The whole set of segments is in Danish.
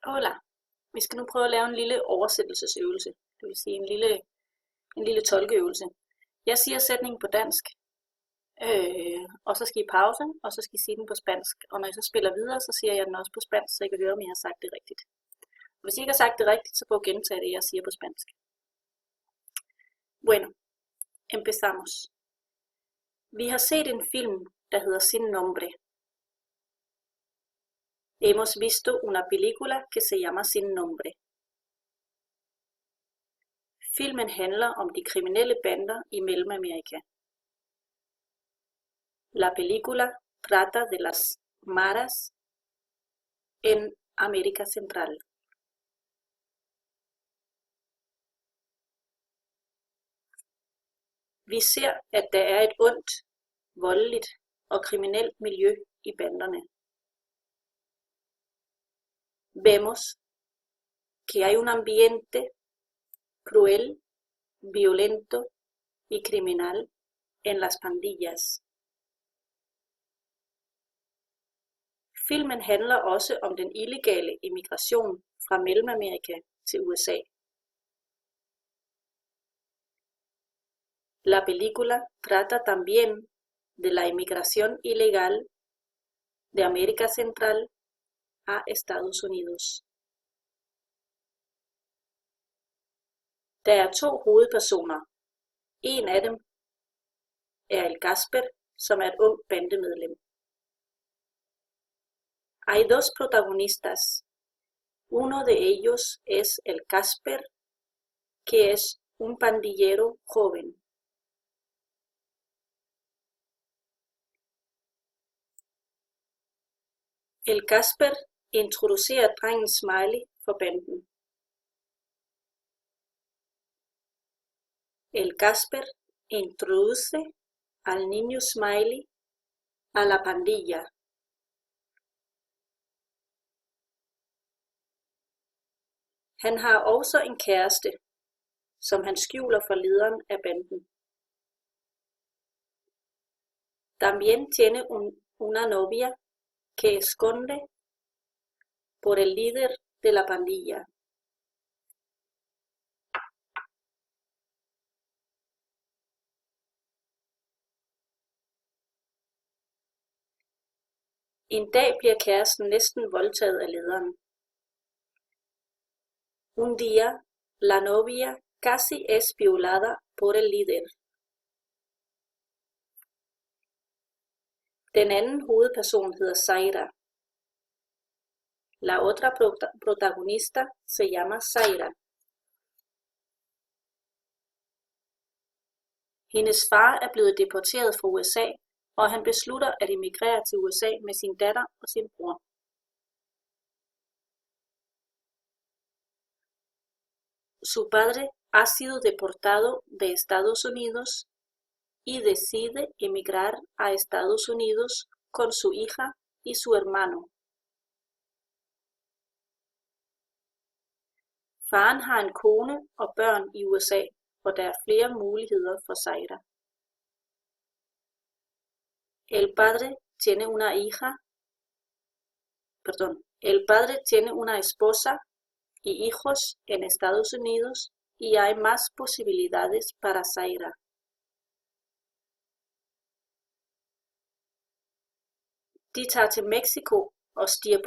Hola, vi skal nu prøve at lave en lille oversættelsesøvelse, det vil sige en lille tolkeøvelse. Jeg siger sætningen på dansk, og så skal I pause, og så skal I sige den på spansk. Og når I så spiller videre, så siger jeg den også på spansk, så I kan høre, om I har sagt det rigtigt. Og hvis I ikke har sagt det rigtigt, så prøv at gentage det, jeg siger på spansk. Bueno, empezamos. Vi har set en film, der hedder Sin Nombre. Hemos visto una película que se llama Sin Nombre. Filmen handler om de kriminelle bander i Mellemamerika. La película trata de las maras en América Central. Vi ser, at der er et ondt, voldeligt og kriminelt miljø i banderne. Vemos que hay un ambiente cruel, violento y criminal en las pandillas. Filmen handler også om den illegale immigration fra Mellemamerika til USA. La película trata también de la inmigración ilegal de América Central a Estados Unidos. Der er to hovedpersoner. En af dem er El Casper, som er et ungt bandemedlem. Hay dos protagonistas. Uno de ellos es El Casper, que es un pandillero joven. El Casper introducerer drengen Smiley for banden. El Casper introduce al niño Smiley a la pandilla. Han har også en kæreste, som han skjuler for lederen af banden. También tiene una novia que esconde por el líder de la pandilla. En dag bliver kæresten næsten voldtaget af lederen. Un día, la novia casi es violada por el líder. Den anden hovedperson hedder Zaira. La otra protagonista se llama Zaira. Hendes far er blevet deporteret fra USA, og han beslutter at emigrere til USA med sin datter og sin bror. Su padre ha sido deportado de Estados Unidos y decide emigrar a Estados Unidos con su hija y su hermano. Faren har en kone og børn i USA, og der er flere muligheder for Zaira. El padre tiene una esposa y hijos en Estados Unidos y hay más posibilidades para Zaira. De tager til Mexico og stiger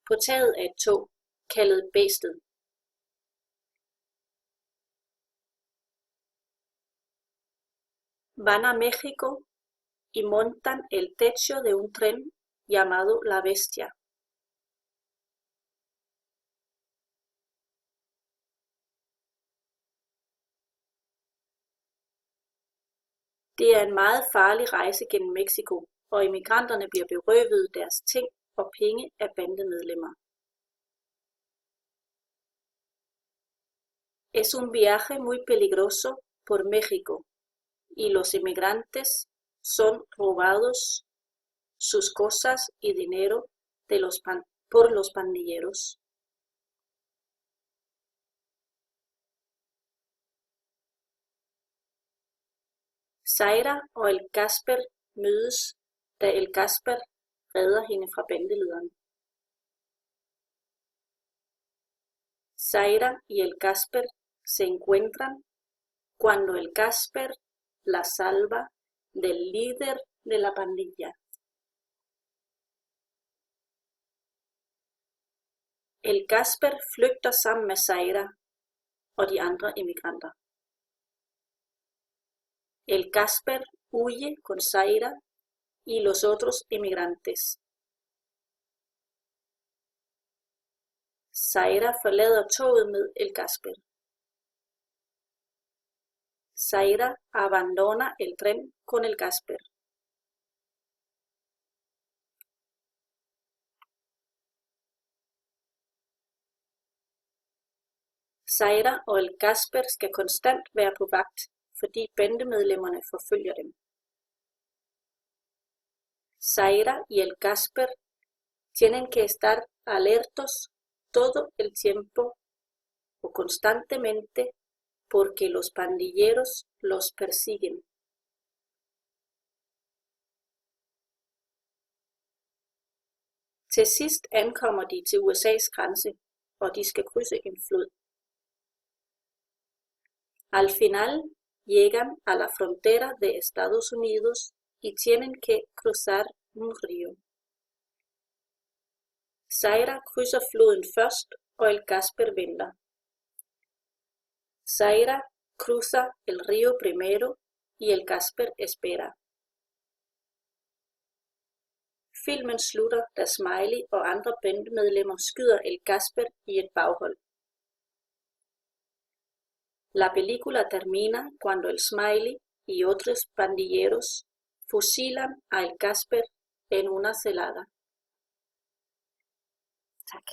på taget af et tog, kaldet Bæstet. Van a México y montan el techo de un tren llamado La Bestia. Det er en meget farlig rejse gennem Mexico, og immigranterne bliver berøvet deres ting og penge af bandemedlemmer. Es un viaje muy peligroso por México, y los inmigrantes son robados sus cosas y dinero por los pandilleros. Zaira og El Casper mødes, da El Casper redder hende fra bandelederen. Zaira y el Casper se encuentran cuando el Casper la salva del líder de la pandilla. El Casper flygter sammen med Zaira og de andre immigranter. El Casper huye con Zaira y los otros inmigrantes. Zaira forlader toget med el Casper. Zaira abandona el tren con el Casper. Zaira og el Casper skal konstant være på vagt, fordi bandemedlemmerne forfølger dem. Zaira y el Casper tienen que estar alertos todo el tiempo o constantemente porque los pandilleros los persiguen. Til sidst ankommer de til USA's grænse, og de skal krydse en flod. Al final llegan a la frontera de Estados Unidos y tienen que cruzar un río. Zaira krydser floden først, og el Casper venter. Zaira cruza el río primero y el Casper espera. Filmen slutter, da Smiley og andre bandemedlemmer skyder el Casper i et baghold. La película termina cuando el Smiley y otros pandilleros fusilan a el Casper en una celada. Tak.